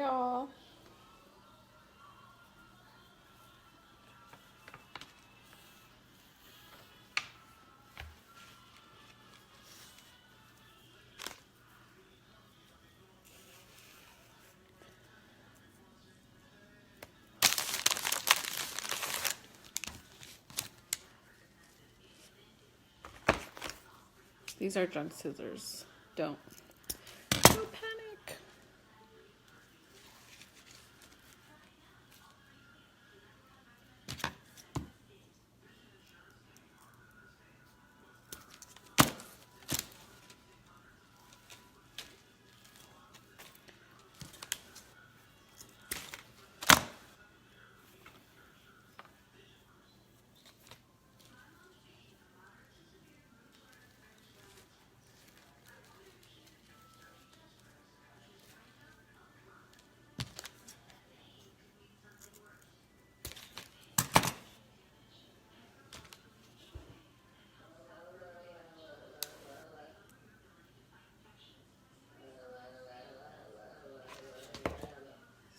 all. These are junk scissors. Don't panic.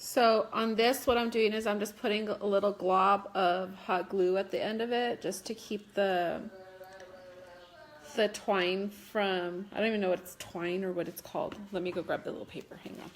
So on this, what I'm doing is I'm just putting a little glob of hot glue at the end of it just to keep the twine from, I don't even know what it's twine or what it's called. Let me go grab the little paper, hang on.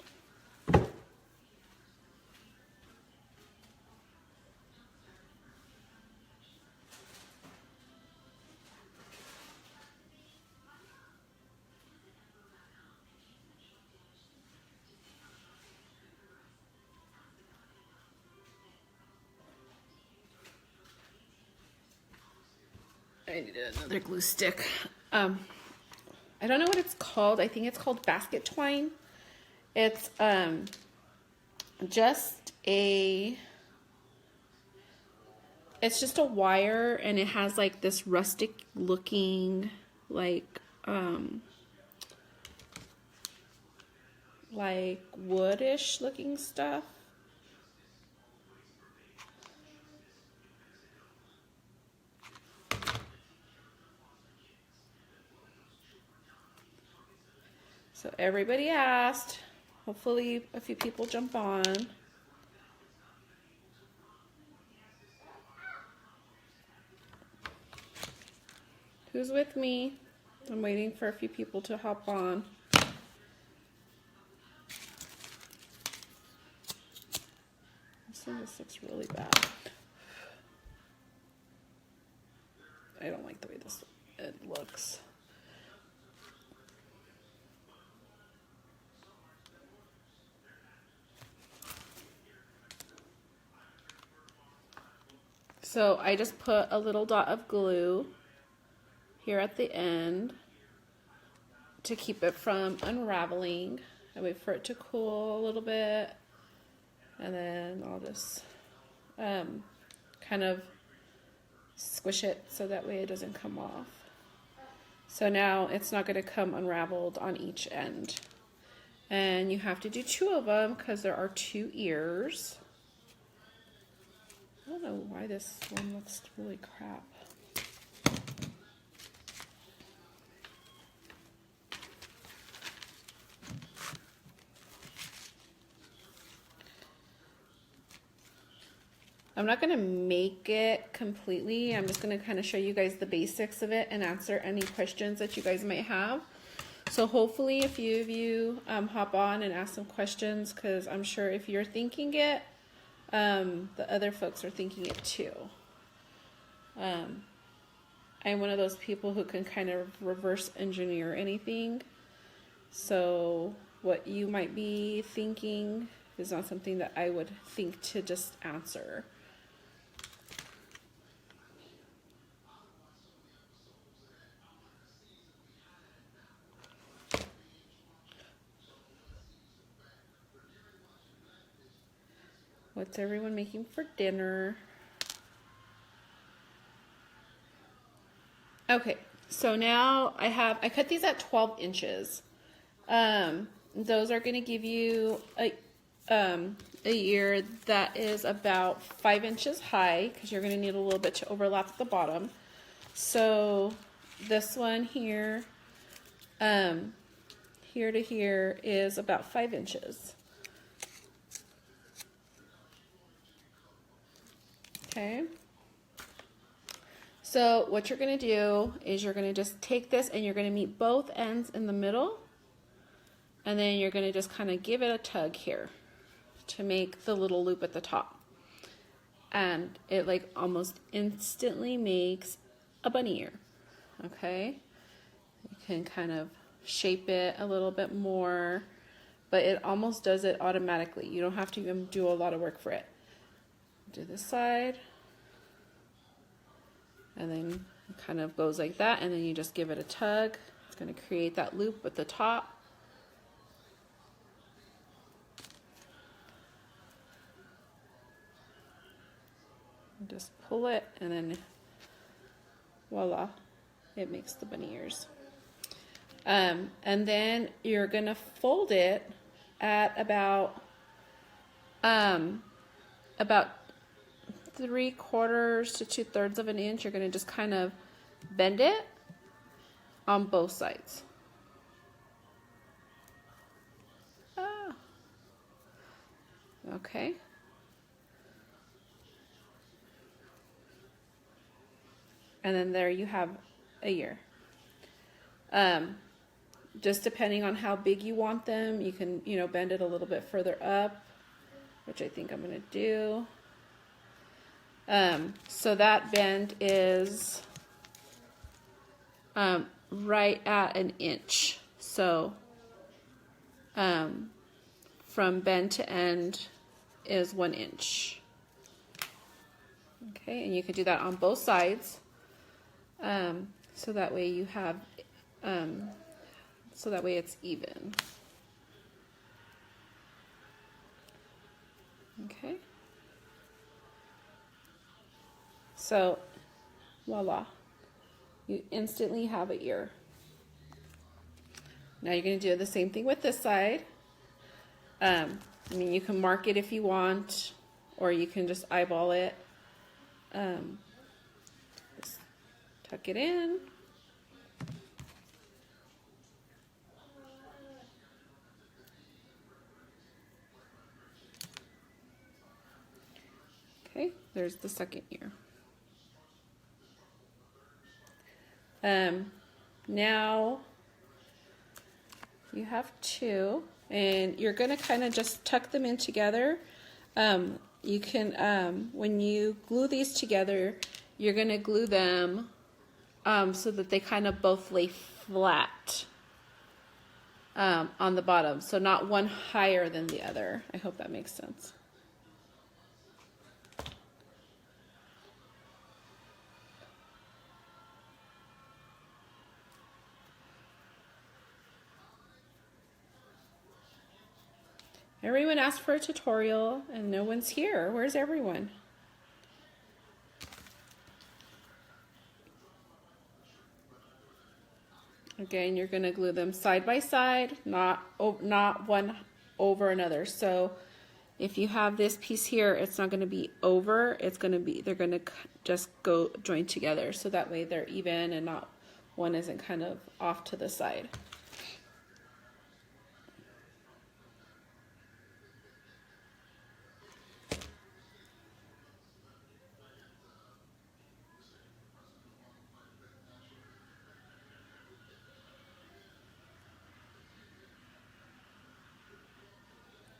I need another glue stick. I don't know what it's called. I think it's called basket twine. It's just a wire, and it has like this rustic looking like woodish looking stuff. So everybody asked. Hopefully a few people jump on. Who's with me? I'm waiting for a few people to hop on. This looks really bad. I don't like the way it looks. So I just put a little dot of glue here at the end to keep it from unraveling. I wait for it to cool a little bit, and then I'll just kind of squish it so that way it doesn't come off. So now it's not going to come unraveled on each end. And you have to do 2 of them because there are 2 ears. I don't know why this one looks really crap. I'm not going to make it completely. I'm just going to kind of show you guys the basics of it and answer any questions that you guys might have. So hopefully a few of you hop on and ask some questions, because I'm sure if you're thinking it, the other folks are thinking it too. I'm one of those people who can kind of reverse engineer anything. So what you might be thinking is not something that I would think to just answer. What's everyone making for dinner? Okay, so now I cut these at 12 inches. Those are going to give you a ear that is about 5 inches high, because you're going to need a little bit to overlap at the bottom. So this one here, here to here is about 5 inches. Okay. So what you're going to do is you're going to just take this and you're going to meet both ends in the middle. And then you're going to just kind of give it a tug here to make the little loop at the top. And it like almost instantly makes a bunny ear. Okay. You can kind of shape it a little bit more, but it almost does it automatically. You don't have to even do a lot of work for it. Do this side. And then it kind of goes like that, and then you just give it a tug. It's going to create that loop at the top. Just pull it, and then voila, it makes the bunny ears. And then you're going to fold it at about 3/4 to 2/3 of an inch. You're going to just kind of bend it on both sides. Okay. And then there you have a ear. Just depending on how big you want them, you can, bend it a little bit further up, which I think I'm going to do. So that bend is right at an inch. So from bend to end is 1 inch. Okay, and you can do that on both sides. So that way you have, so that way it's even. Okay. So, voila, you instantly have an ear. Now you're going to do the same thing with this side. You can mark it if you want, or you can just eyeball it. Just tuck it in. Okay, there's the second ear. Now you have 2, and you're going to kind of just tuck them in together. You can, when you glue these together, you're going to glue them so that they kind of both lay flat on the bottom. So not one higher than the other. I hope that makes sense. Everyone asked for a tutorial and no one's here. Where's everyone? Again, you're going to glue them side by side, not one over another. So if you have this piece here, it's not going to be over. It's going to be, they're going to just go join together. So that way they're even and not one isn't kind of off to the side.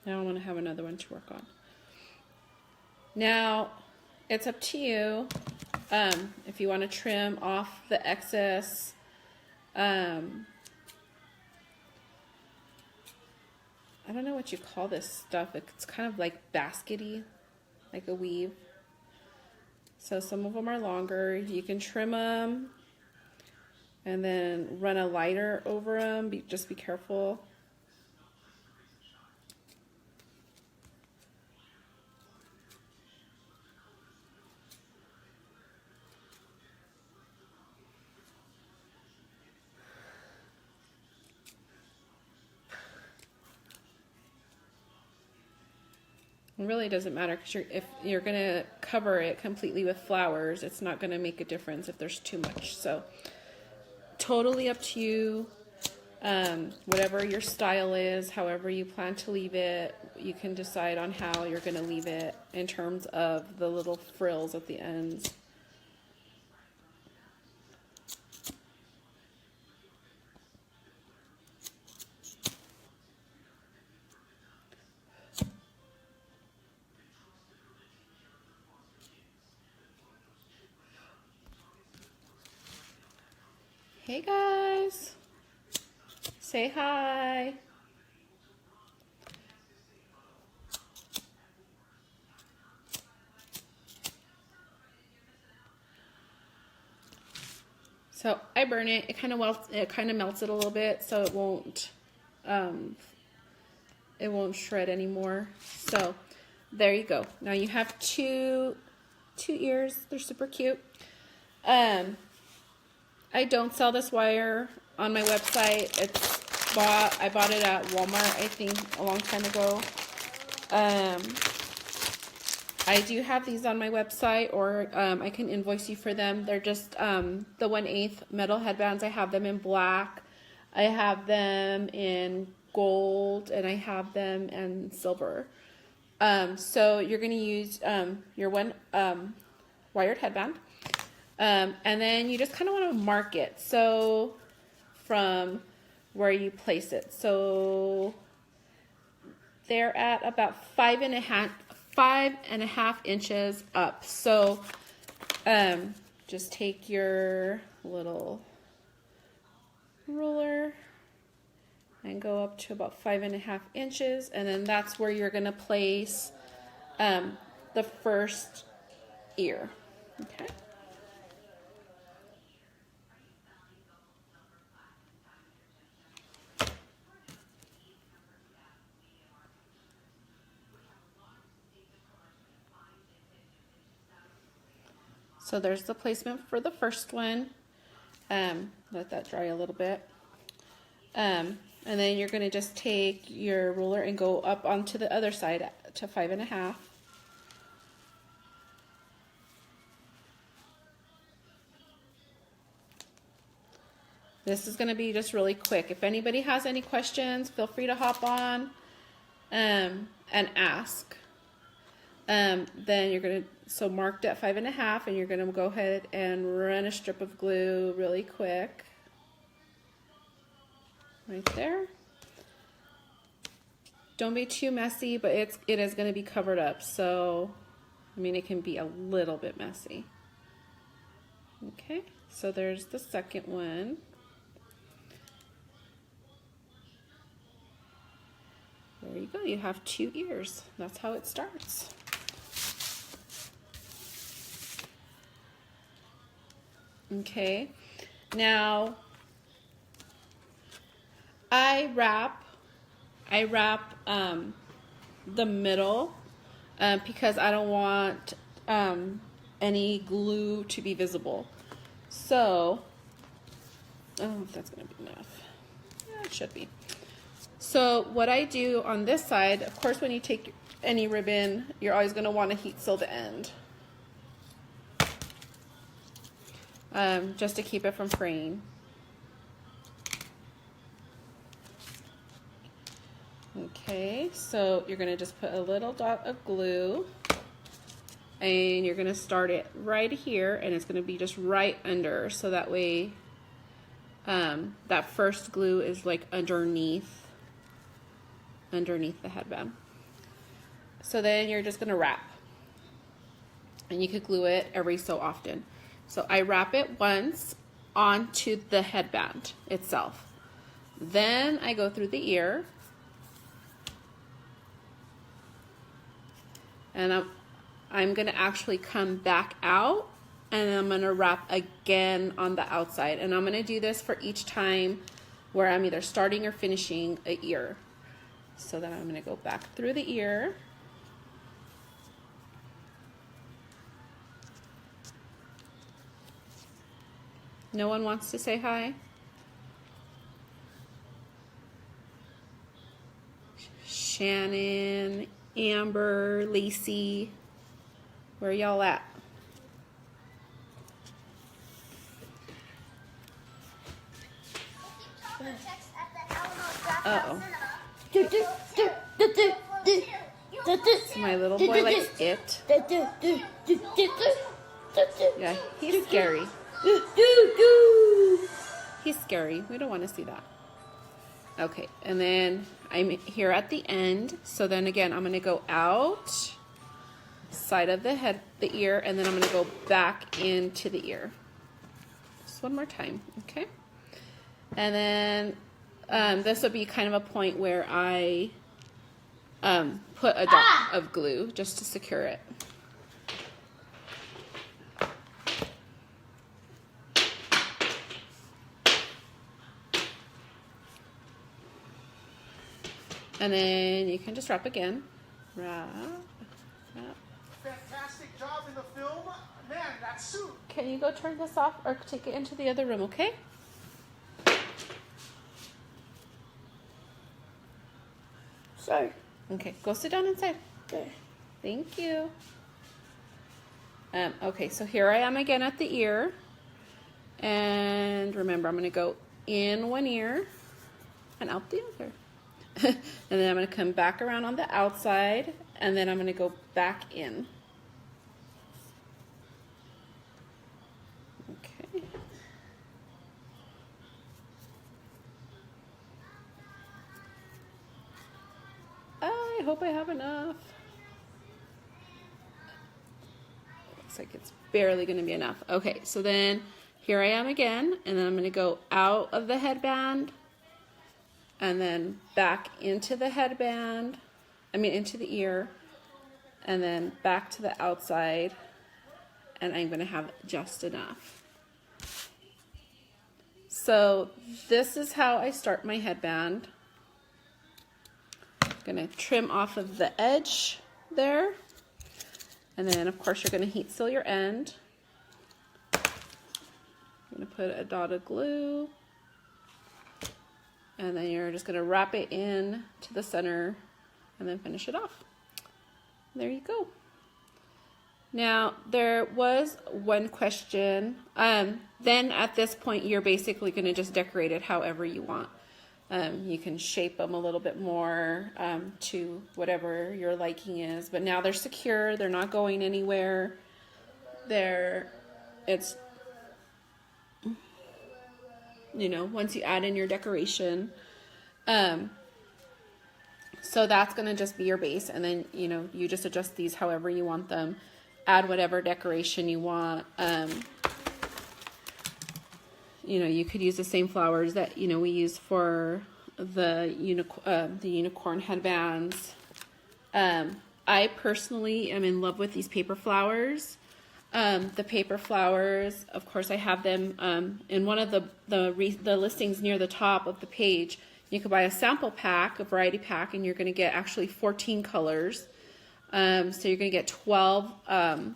Now I want to have another one to work on. Now, it's up to you if you want to trim off the excess. I don't know what you call this stuff. It's kind of like baskety, like a weave. So some of them are longer. You can trim them and then run a lighter over them. Just be careful. It really doesn't matter because if you're going to cover it completely with flowers, it's not going to make a difference if there's too much. So totally up to you, whatever your style is, however you plan to leave it, you can decide on how you're going to leave it in terms of the little frills at the ends. Hey guys, say hi. So I burn it. It kind of melts it a little bit, so it won't shred anymore. So there you go. Now you have two ears. They're super cute. I don't sell this wire on my website. I bought it at Walmart, I think, a long time ago. I do have these on my website, or I can invoice you for them. They're just the 1/8 metal headbands. I have them in black. I have them in gold, and I have them in silver. So you're going to use your one wired headband. And then you just kind of want to mark it. So from where you place it. So they're at about 5.5 inches up. So just take your little ruler and go up to about 5.5 inches, and then that's where you're going to place the first ear. Okay. So there's the placement for the first one. Let that dry a little bit. And then you're going to just take your ruler and go up onto the other side to 5.5. This is going to be just really quick. If anybody has any questions, feel free to hop on and ask. Then you're going to, so marked at 5.5, and you're going to go ahead and run a strip of glue really quick. Right there. Don't be too messy, but it is going to be covered up. So, I mean, it can be a little bit messy. Okay, so there's the second one. There you go. You have 2 ears. That's how it starts. Okay, now I wrap the middle because I don't want any glue to be visible. So, I don't know if that's going to be enough. Yeah, it should be. So what I do on this side, of course, when you take any ribbon, you're always going to want to heat seal the end. Just to keep it from fraying. Okay, so you're going to just put a little dot of glue, and you're going to start it right here, and it's going to be just right under, so that way that first glue is like underneath the headband. So then you're just going to wrap, and you could glue it every so often. So I wrap it once onto the headband itself. Then I go through the ear, and I'm going to actually come back out, and I'm going to wrap again on the outside. And I'm going to do this for each time where I'm either starting or finishing an ear. So then I'm going to go back through the ear. No one wants to say hi? Shannon, Amber, Lacey, where y'all at? Uh-oh. So my little boy likes it. Yeah, he's scary. He's scary. We don't want to see that. Okay, and then I'm here at the end. So then again, I'm going to go out, side of the head, the ear, and then I'm going to go back into the ear. Just one more time, okay? And then this will be kind of a point where I put a dot of glue just to secure it. And then you can just wrap again. Wrap. Fantastic job in the film. Man, that suit. Can you go turn this off or take it into the other room, okay? Sorry. Okay, go sit down inside. Okay. Thank you. Okay, so here I am again at the ear. And remember, I'm going to go in one ear and out the other. And then I'm going to come back around on the outside, and then I'm going to go back in. Okay. I hope I have enough. Looks like it's barely going to be enough. Okay, so then here I am again, and then I'm going to go out of the headband, and then back into the headband, into the ear, and then back to the outside, and I'm going to have just enough. So this is how I start my headband. I'm going to trim off of the edge there, and then of course you're going to heat seal your end. I'm going to put a dot of glue. And then you're just going to wrap it in to the center and then finish it off. There you go. Now, there was one question. Then at this point, you're basically going to just decorate it however you want. You can shape them a little bit more to whatever your liking is. But now they're secure. They're not going anywhere. It's once you add in your decoration. So that's going to just be your base. And then, you just adjust these however you want them. Add whatever decoration you want. You could use the same flowers that, we use for the unicorn headbands. I personally am in love with these paper flowers. The paper flowers, of course, I have them in one of the listings near the top of the page. You could buy a sample pack, a variety pack, and you're going to get actually 14 colors. So you're going to get 12, a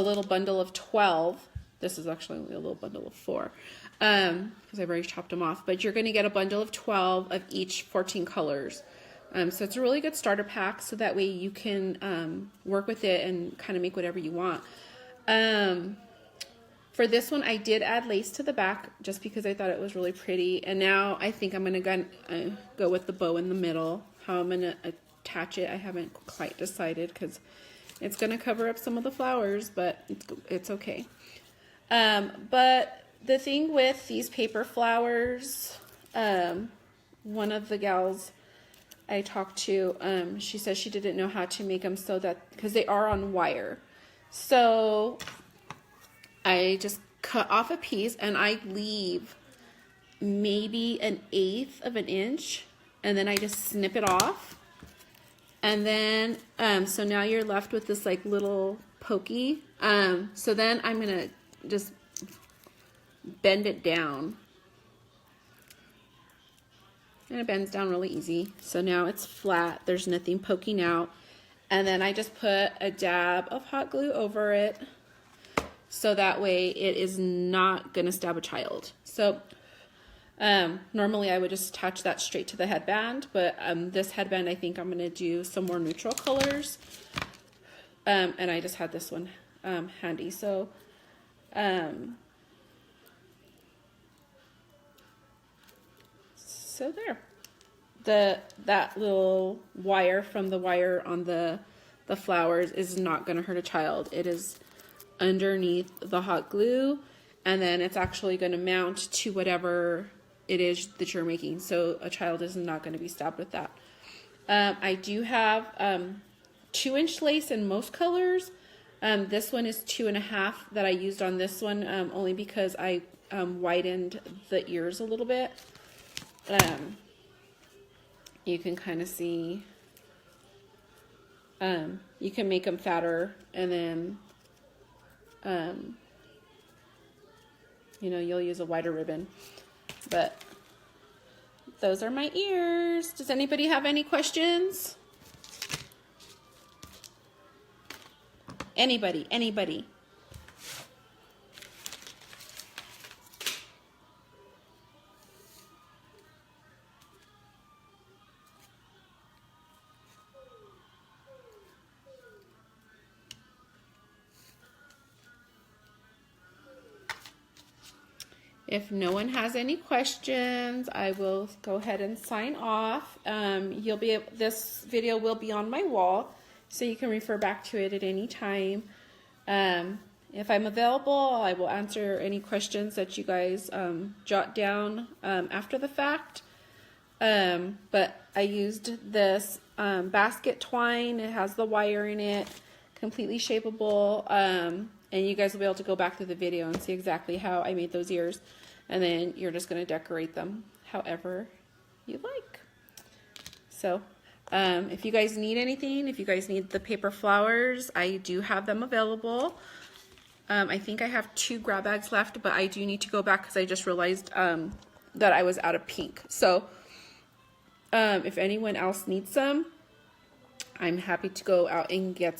little bundle of 12. This is actually only a little bundle of 4 because I've already chopped them off. But you're going to get a bundle of 12 of each 14 colors. So it's a really good starter pack, so that way you can work with it and kind of make whatever you want. For this one, I did add lace to the back just because I thought it was really pretty. And now I think I'm going to go with the bow in the middle. How I'm going to attach it, I haven't quite decided because it's going to cover up some of the flowers, but it's okay. But the thing with these paper flowers, one of the gals I talked to, she said she didn't know how to make them so that, because they are on wire. So I just cut off a piece and I leave maybe 1/8 of an inch, and then I just snip it off. And then, so now you're left with this like little pokey. So then I'm going to just bend it down. And it bends down really easy. So now it's flat. There's nothing poking out. And then I just put a dab of hot glue over it. So that way it is not going to stab a child. So normally I would just attach that straight to the headband. But this headband, I think I'm going to do some more neutral colors. And I just had this one handy. So so there. that little wire from the wire on the flowers is not going to hurt a child. It is underneath the hot glue, and then it's actually going to mount to whatever it is that you're making, so a child is not going to be stabbed with that. I do have 2-inch lace in most colors. This one is 2.5 that I used on this one, only because I widened the ears a little bit. You can kind of see, you can make them fatter, and then, you know, you'll use a wider ribbon. But those are my ears. Does anybody have any questions? Anybody? If no one has any questions, I will go ahead and sign off. This video will be on my wall, so you can refer back to it at any time. If I'm available, I will answer any questions that you guys jot down after the fact. But I used this basket twine. It has the wire in it, completely shapeable. And you guys will be able to go back to the video and see exactly how I made those ears. And then you're just going to decorate them however you like. So if you guys need anything, if you guys need the paper flowers, I do have them available. I think I have 2 grab bags left, but I do need to go back because I just realized that I was out of pink. So if anyone else needs some, I'm happy to go out and get some.